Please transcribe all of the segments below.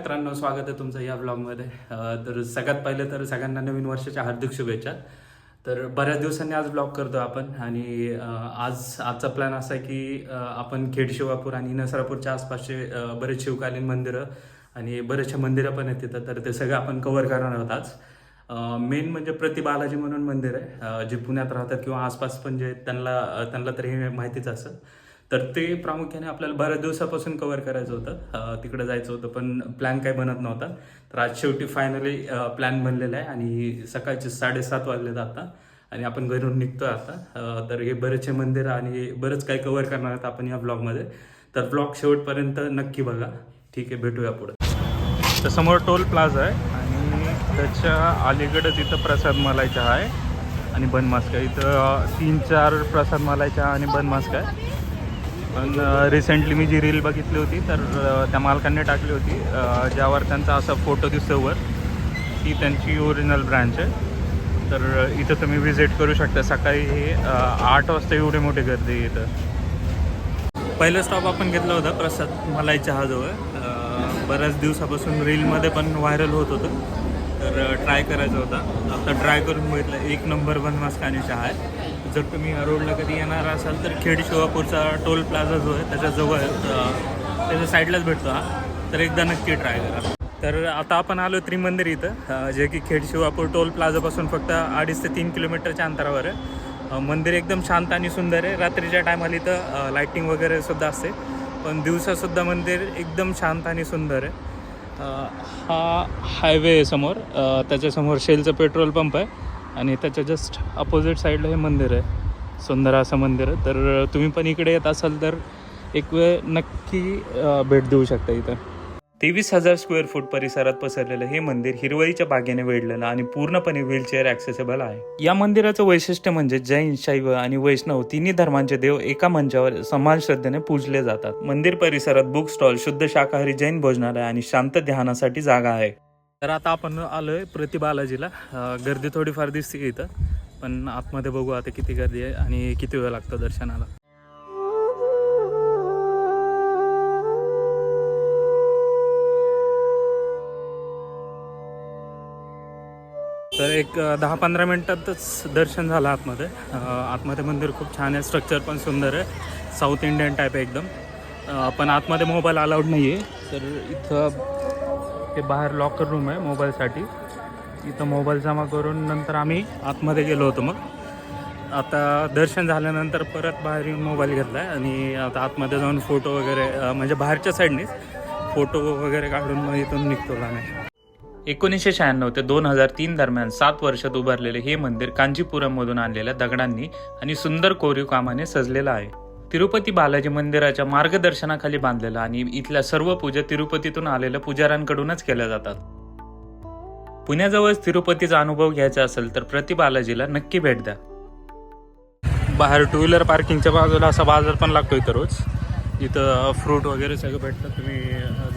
मित्रांनो, स्वागत आहे तुमचं या व्लॉगमध्ये. तर सगळ्यात पहिले तर सगळ्यांना नवीन वर्षाच्या हार्दिक शुभेच्छा. तर बऱ्याच दिवसांनी आज व्लॉग करतो आपण आणि आजचा प्लॅन असा आहे की आपण खेड शिवापूर आणि नसरापूरच्या आसपासचे बरेच शिवकालीन मंदिरं आणि बरेचसे मंदिरं पण आहेत तिथं, तर ते सगळं आपण कव्हर करणार आहोत आज. मेन म्हणजे प्रति बालाजी म्हणून मंदिर आहे, जे पुण्यात राहतात किंवा आसपास पण जे आहेत त्यांना तर हे माहितीच असेल. तर ते प्रामुख्याने आपल्याला बऱ्याच दिवसापासून कव्हर करायचं होतं, तिकडे जायचं होतं, पण प्लॅन काही बनत नव्हता. तर आज शेवटी फायनली प्लॅन बनलेला आहे आणि सकाळचे 7:30 वाजलेत आता आणि आपण घरून निघतोय आता. तर हे बरेचसे मंदिर आणि बरंच काही कव्हर करणार आहेत आपण या ब्लॉगमध्ये. तर ब्लॉग शेवटपर्यंत नक्की बघा. ठीक आहे, भेटूया पुढे. तर समोर टोल प्लाझा आहे आणि त्याच्या अलीकडे तिथं प्रसाद मलाई चहा आहे आणि बन मास्क आहे. इथं 3-4 प्रसाद मलाई चहा आणि बन मास्क आहे. पण रिसेंटली मी जी रील बघितली होती तर त्या मालकांनी टाकली होती, ज्यावर त्यांचा असा फोटो दिसतो वर, ती त्यांची ओरिजिनल ब्रँच आहे. तर इथं तुम्ही व्हिजिट करू शकता. सकाळी 8 वाजता एवढी मोठी गर्दी आहे इथं. पहिलं स्टॉप आपण घेतला होता प्रसाद मलाई चहाजवळ. बऱ्याच दिवसापासून रीलमध्ये पण व्हायरल होत होतं, तर ट्राय करायचा होता. आता ट्राय करून बघितलं. 1 नंबर बनमास्क आणि चहा आहे. जर तुम्ही या रोडला कधी येणार असाल तर खेड शिवापूरचा टोल प्लाझा जो आहे त्याच्याजवळ त्याच्या साईडलाच भेटतो हा, तर एकदा नक्की ट्राय करा. तर आता आपण आलो त्रिमंदिर इथं, जे की खेड शिवापूर टोल प्लाझापासून फक्त 2.5 ते 3 किलोमीटरच्या अंतरावर आहे. मंदिर एकदम शांत आणि सुंदर आहे. रात्रीच्या टायमाला इथं लाईटिंग वगैरे सुद्धा असते, पण दिवसासुद्धा मंदिर एकदम शांत आणि सुंदर आहे. हा हायवे आहे समोर, त्याच्यासमोर शेलचं पेट्रोल पंप आहे आणि त्याच्या जस्ट अपोजिट साईडला हे मंदिर आहे. सुंदर असं मंदिर आहे. तर तुम्ही पण इकडे येत असाल तर एक वेळ नक्की भेट देऊ शकता. इथं 23,000 स्क्वेअर फूट परिसरात पसरलेलं हे मंदिर हिरवळीच्या बागेने वेढलेलं आणि पूर्णपणे व्हीलचेअर ॲक्सेसेबल आहे. या मंदिराचं वैशिष्ट्य म्हणजे जैन, शैव आणि वैष्णव तिन्ही धर्मांचे देव एका मंचावर समान श्रद्धेने पूजले जातात. मंदिर परिसरात बुक स्टॉल, शुद्ध शाकाहारी जैन भोजनालय आणि शांत ध्यानासाठी जागा आहे. तर आता आपण आलोय प्रति बालाजीला. गर्दी थोडीफार दिसते इथं, पण आतमध्ये बघू आता किती गर्दी आहे आणि किती वेळ लागतो दर्शनाला. तर एक 10-15 मिनटातच दर्शन झालं आतमध्ये. आतमध्ये मंदिर खूप छान आहे, स्ट्रक्चर पण सुंदर आहे, साऊथ इंडियन टाईप आहे एकदम. पण आतमध्ये मोबाईल अलाउड नाही आहे. तर इथं हे बाहेर लॉकर रूम आहे मोबाईलसाठी. इथं मोबाईल जमा करून नंतर आम्ही आतमध्ये गेलो होतो. मग आता दर्शन झाल्यानंतर परत बाहेर येऊन मोबाईल घेतला आहे आणि आता आतमध्ये जाऊन फोटो वगैरे, म्हणजे बाहेरच्या साईडनीच फोटो वगैरे काढून मग इथून निघतो आम्ही. 1996 ते 2003 दरम्यान 7 वर्षात उभारलेले हे मंदिर कांचीपुरममधून आणलेल्या दगडांनी आणि सुंदर कोरीव कामाने सजलेलं आहे. तिरुपती बालाजी मंदिराच्या मार्गदर्शनाखाली बांधलेलं आणि इथल्या सर्व पूजा तिरुपतीतून आलेल्या पुजाऱ्यांकडूनच केल्या जातात. पुण्याजवळच तिरुपतीचा अनुभव घ्यायचा असेल तर प्रति बालाजीला नक्की भेट द्या. बाहेर 2 व्हीलर पार्किंगच्या बाजूला असा बाजार पण लागतो इथं रोज. इथं फ्रूट वगैरे सगळं भेटतं. तुम्ही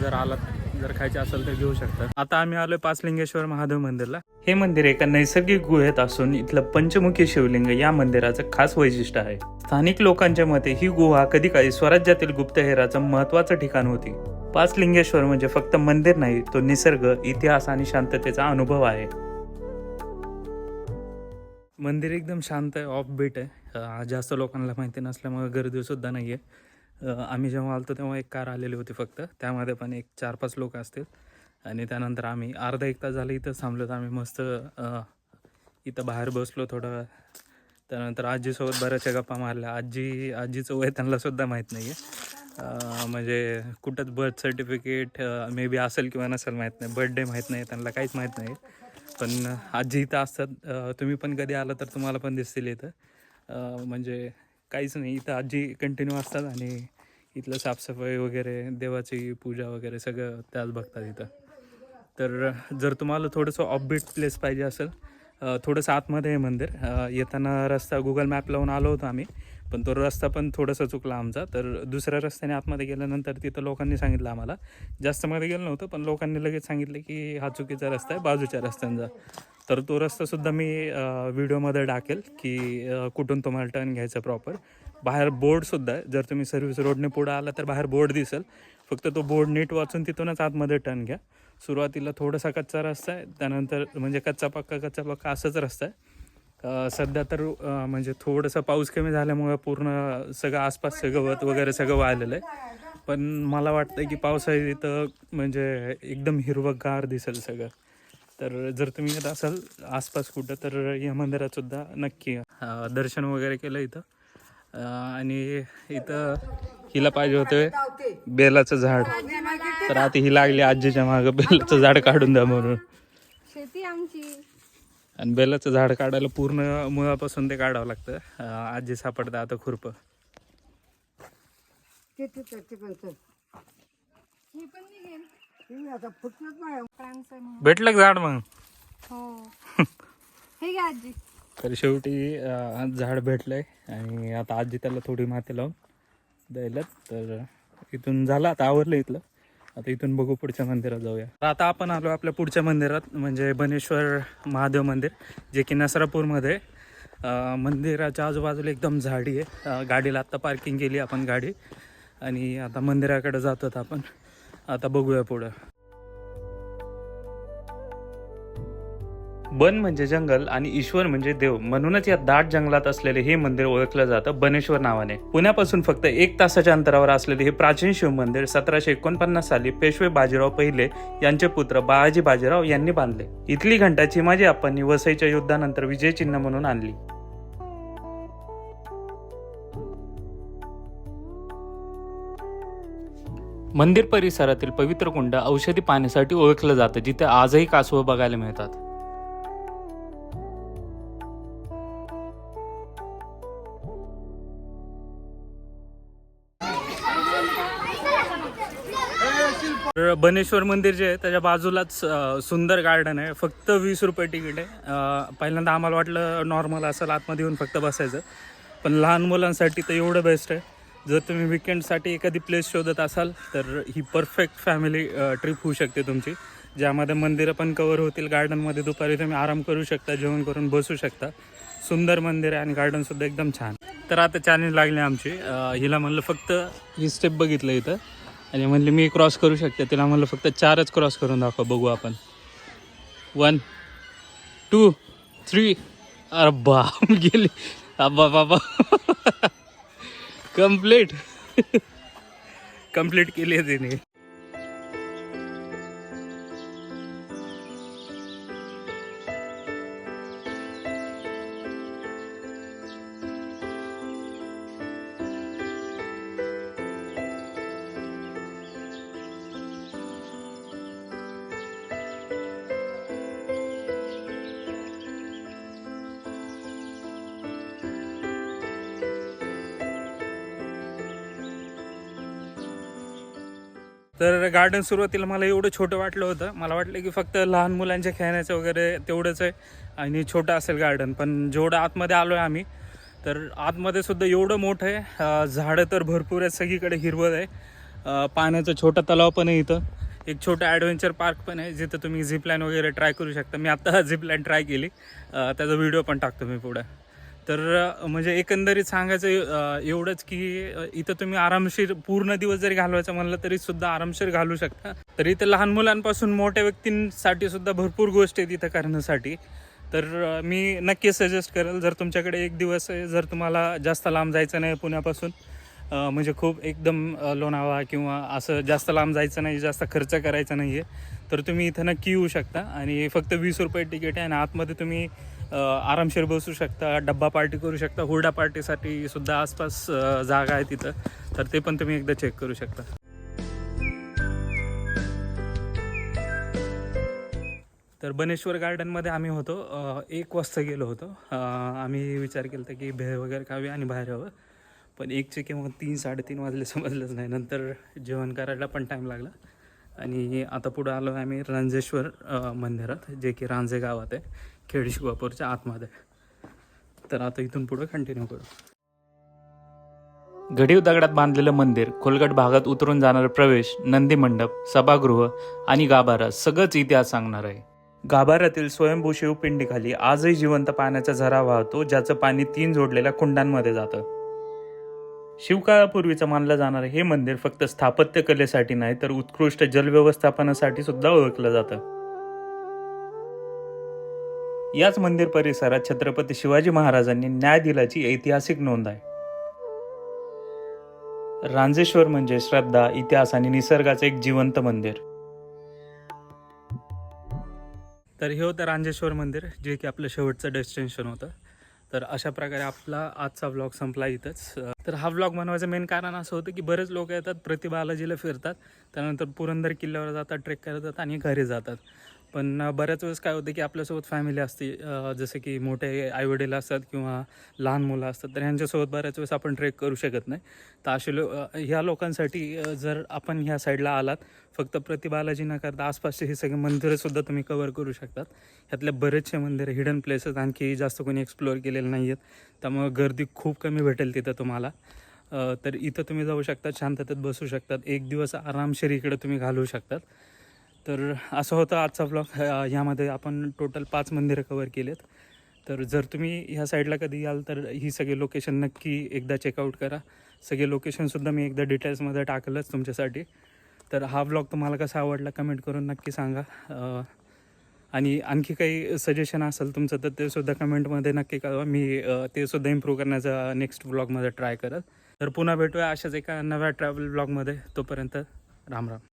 जर आलात, जर खायचे असेल तर घेऊ शकता. आता आम्ही आलोय पाचलिंगेश्वर महादेव मंदिरला. हे मंदिर एका नैसर्गिक गुहेत असून इथलं पंचमुखी शिवलिंग या मंदिराचं खास वैशिष्ट्य आहे. स्थानिक लोकांच्या मते ही गुहा कधी काळी स्वराज्यातील गुप्तहेराचं महत्त्वाचं ठिकाण होती. पाचलिंगेश्वर म्हणजे फक्त मंदिर नाही, तो निसर्ग, इतिहास आणि शांततेचा अनुभव आहे. मंदिर एकदम शांत आहे, ऑफ बीट आहे. जास्त लोकांना माहिती नसल्यामुळे गर्दी सुद्धा नाही आहे. आम्ही जेव्हा आलतो तेव्हा एक कार आलेली होती फक्त, त्यामध्ये पण एक 4-5 लोक असतील आणि त्यानंतर आम्ही अर्धा 1 तास झालं इथं थांबलो. तर आम्ही मस्त इथं बाहेर बसलो थोडं. त्यानंतर आजीसोबत बऱ्याचशा गप्पा मारल्या. आजीचं वय त्यांनासुद्धा माहीत नाही आहे, म्हणजे कुठंच बर्थ सर्टिफिकेट मे बी असेल किंवा नसेल माहीत नाही, बर्थडे माहीत नाही, त्यांना काहीच माहीत नाही. पण आजी इथं असतात. तुम्ही पण कधी आला तर तुम्हाला पण दिसतील इथं. म्हणजे काहीच नाही, इथं आजी कंटिन्यू असतात आणि इथलं साफसफाई वगैरे, देवाची पूजा वगैरे सगळं त्याच बघतात इथं. तर जर तुम्हाला थोडंसं ऑफबीट प्लेस पाहिजे असेल, थोडंसं आतमध्ये आहे मंदिर. येताना रस्ता गुगल मॅप लावून आलो होतो आम्ही, पण तो रस्ता पण थोडासा चुकला आमचा. तर दुसऱ्या रस्त्याने आतमध्ये गेल्यानंतर तिथं लोकांनी सांगितलं आम्हाला, जास्त मध्ये गेलं नव्हतं पण लोकांनी लगेच सांगितलं की हा चुकीचा रस्ता आहे, बाजूच्या रस्त्याने जा. तर तो रस्तासुद्धा मी व्हिडिओमध्ये टाकेल की कुठून तुम्हाला टर्न घ्यायचा प्रॉपर. बाहेर बोर्डसुद्धा आहे, जर तुम्ही सर्व्हिस रोडने पुढं आला तर बाहेर बोर्ड दिसेल, फक्त तो बोर्ड नीट वाचून तिथूनच आतमध्ये टर्न घ्या. सुरुवातीला थोडासा कच्चा रस्ता आहे, त्यानंतर म्हणजे कच्चा पक्का असंच रस्ता आहे. सध्या तर म्हणजे थोडंसं पाऊस कमी झाल्यामुळे पूर्ण सगळं आसपासचं गवत वगैरे सगळं वाळलेलं आहे. पण मला वाटतं की पावसाळ्यात इथं म्हणजे एकदम हिरवंगार दिसेल सगळं. तर जर तुम्ही येत असाल आसपास कुठं तर या मंदिरातसुद्धा नक्की दर्शन वगैरे केलं इथं. आणि इथं हिला पाहिजे होते बेलाचं झाड, तर आता ही लागली आजीच्या मागं बेलाचं झाड काढून द्या म्हणून. शेती आमची. आणि बेलाचं झाड काढायला पूर्ण मुळापासून ते काढावं लागतं. आजी सापडतं आता खुरपं. ही पण निघेल. प्रांचं म्हणून. भेटलं का झाड मग? हो. हे घ्या आजी. तर शेवटी झाड भेटलंय आणि आता आजी त्याला थोडी माती लावून द्यायला. तर इथून झालं, आता आवरलं इथलं. आता इथून बघू पुढच्या मंदिरात जाऊया. आता आपण आलो आपल्या पुढच्या मंदिरात, म्हणजे बनेश्वर महादेव मंदिर, जे की नसरापूरमध्ये. मंदिराच्या आजूबाजूला एकदम झाडी आहे. गाडीला आत्ता पार्किंग केली आपण गाडी आणि आता मंदिराकडे जातो आपण. आता बघूया पुढं. बन म्हणजे जंगल आणि ईश्वर म्हणजे देव, म्हणूनच या दाट जंगलात असलेले हे मंदिर ओळखलं जातं बनेश्वर नावाने. पुण्यापासून फक्त 1 तासाच्या अंतरावर असलेले हे प्राचीन शिव मंदिर 1749 साली पेशवे बाजीराव पहिले यांचे पुत्र बाळाजी बाजीराव यांनी बांधले. इथली घंटा चिमाजी आप्पांनी वसईच्या युद्धानंतर विजय चिन्ह म्हणून आणली. मंदिर परिसरातील पवित्र कुंड औषधी पाण्यासाठी ओळखलं जातं, जिथे आजही कासवं बघायला मिळतात. बनेश्वर मंदिर जे आहे त्याच्या बाजूलाच सुंदर गार्डन आहे. फक्त 20 रुपये तिकीट आहे. पहिल्यांदा आम्हाला वाटलं नॉर्मल असेल, आतमध्ये येऊन फक्त बसायचं, पण लहान मुलांसाठी तर एवढं बेस्ट आहे. जर तुम्ही विकेंडसाठी एखादी प्लेस शोधत असाल तर ही परफेक्ट फॅमिली ट्रिप होऊ शकते तुमची, ज्यामध्ये मंदिरं पण कवर होतील. गार्डनमध्ये दुपारी तुम्ही आराम करू शकता, जेवण करून बसू शकता. सुंदर मंदिर आहे आणि गार्डनसुद्धा एकदम छान. तर आता चॅलेंज लागली आमची. हिला म्हणलं फक्त ही स्टेप बघितलं इथं आणि म्हणले मी क्रॉस करू शकते. तिला म्हणलं फक्त 4च क्रॉस करून दाखवा, बघू आपण. 1 2 3. अरे बाप गेली. आबा बाबा. कंप्लीट केली आहे तिने. तर गार्डन सुरुवातीला मला एवढं छोटं वाटलं होतं. मला वाटलं की फक्त लहान मुलांच्या खेळण्याचं वगैरे तेवढंच आहे आणि छोटं असेल गार्डन. पण जेवढं आतमध्ये आलो आहे आम्ही, तर आतमध्ये सुद्धा एवढं मोठं आहे. झाडं तर भरपूर आहेत, सगळीकडे हिरवळ आहे. पाण्याचा छोटा तलाव पण आहे इथं. एक छोटं ॲडव्हेंचर पार्क पण आहे, जिथं तुम्ही झिपलाईन वगैरे ट्राय करू शकता. मी आत्ता झिपलाईन ट्राय केली, त्याचा व्हिडिओ पण टाकतो मी पुढं. तर म्हणजे एकंदरीत सांगायचं एवढंच की इथं तुम्ही आरामशीर पूर्ण दिवस जरी घालवायचं म्हणलं तरी सुद्धा आरामशीर घालू शकता. तर इथं लहान मुलांपासून मोठ्या व्यक्तींसाठी सुद्धा भरपूर गोष्टी आहेत इथं करण्यासाठी. तर मी नक्की सजेस्ट करेल, जर तुमच्याकडे एक दिवस आहे, जर तुम्हाला जास्त लांब जायचं नाही पुण्यापासून, म्हणजे खूप एकदम लोणावळा किंवा असं जास्त लांब जायचं नाही, जास्त खर्च करायचा नाही आहे, तर तुम्ही इथं नक्की येऊ शकता. आणि फक्त 20 रुपये तिकीट आहे आणि आतमध्ये तुम्ही आरामशीर बसू शकता, डब्बा पार्टी करू शकता. हुरडा पार्टीसाठी सुद्धा आसपास जागा आहे तिथं, तर ते पण तुम्ही एकदा चेक करू शकता. तर बनेश्वर गार्डनमध्ये आम्ही होतो 1 वाजता गेलो होतो. आम्ही विचार केला होता की भेळ वगैरे खावी आणि बाहेर यावं, पण 1चे किंवा 3-3:30 वाजले समजलंच नाही. नंतर जेवण करायला पण टाईम लागला आणि आता पुढं आलो आहे आम्ही रांजेश्वर मंदिरात, जे की रांजे गावात आहे, खेड शिवापूरच्या आतमध्ये. तर आता इथून पुढं कंटिन्यू करू. घडीव दगडात बांधलेलं मंदिर, खोलगट भागात उतरून जाणारा प्रवेश, नंदी मंडप, सभागृह आणि गाभारा सगळंच इतिहास सांगणार आहे. गाभाऱ्यातील स्वयंभू शिवपिंडीखाली आजही जिवंत पाण्याचा झरा वाहतो, ज्याचं पाणी 3 जोडलेल्या कुंडांमध्ये जातं. शिवकाळापूर्वीचं मानलं जाणारं हे मंदिर फक्त स्थापत्य कलेसाठी नाही तर उत्कृष्ट जलव्यवस्थापनासाठी सुद्धा ओळखलं जातं. याच मंदिर परिसरात छत्रपती शिवाजी महाराजांनी न्याय दिल्याची ऐतिहासिक नोंद आहे. रांजेश्वर म्हणजे श्रद्धा, इतिहास आणि निसर्गाचं एक जिवंत मंदिर. तर हे होतं रांजेश्वर मंदिर, जे की आपलं शेवटचं डेस्टिनेशन होतं. तर अशा प्रकारे आपला आजचा व्लॉग संपला इथंच. तर हा व्लॉग बनवायचं मेन कारण असं होतं की बरेच लोक येतात, प्रति बालाजीला फिरतात, त्यानंतर पुरंदर किल्ल्यावर जातात, ट्रेक करतात आणि घरी जातात. पण बऱ्याच वेळेस काय होतं की आपल्यासोबत फॅमिली असते, जसं की मोठे आईवडील असतात किंवा लहान मुलं असतात, तर ह्यांच्यासोबत बऱ्याच वेळेस आपण ट्रेक करू शकत नाही. तर असे ह्या लोकांसाठी जर आपण ह्या साईडला आलात, फक्त प्रति बालाजी न करता आसपासचे हे सगळे मंदिरंसुद्धा तुम्ही कवर करू शकतात. ह्यातले बरेचसे मंदिर हिडन प्लेसेस आणखी जास्त कोणी एक्सप्लोअर केलेले नाही आहेत, त्यामुळे गर्दी खूप कमी भेटेल तिथं तुम्हाला. तर इथं तुम्ही जाऊ शकतात, शांततेत बसू शकतात, एक दिवस आरामशीर इकडे तुम्ही घालवू शकतात. तर असं होतं आजचा व्लॉग. ह्यामध्ये आपण टोटल 5 मंदिरं कवर केलेत. तर जर तुम्ही ह्या साईडला कधी याल तर ही सगळी लोकेशन नक्की एकदा चेकआउट करा. सगळे लोकेशनसुद्धा मी एकदा डिटेल्समध्ये टाकलंच तुमच्यासाठी. तर हा व्लॉग तुम्हाला कसा आवडला कमेंट करून नक्की सांगा. आणि आणखी काही सजेशन असेल तुमचं तर ते सुद्धा कमेंटमध्ये नक्की कळवा. मी ते सुद्धा इम्प्रूव्ह करण्याचा नेक्स्ट व्लॉगमध्ये ट्राय करत. तर पुन्हा भेटूया अशाच एका नव्या ट्रॅव्हल व्लॉगमध्ये. तोपर्यंत राम राम.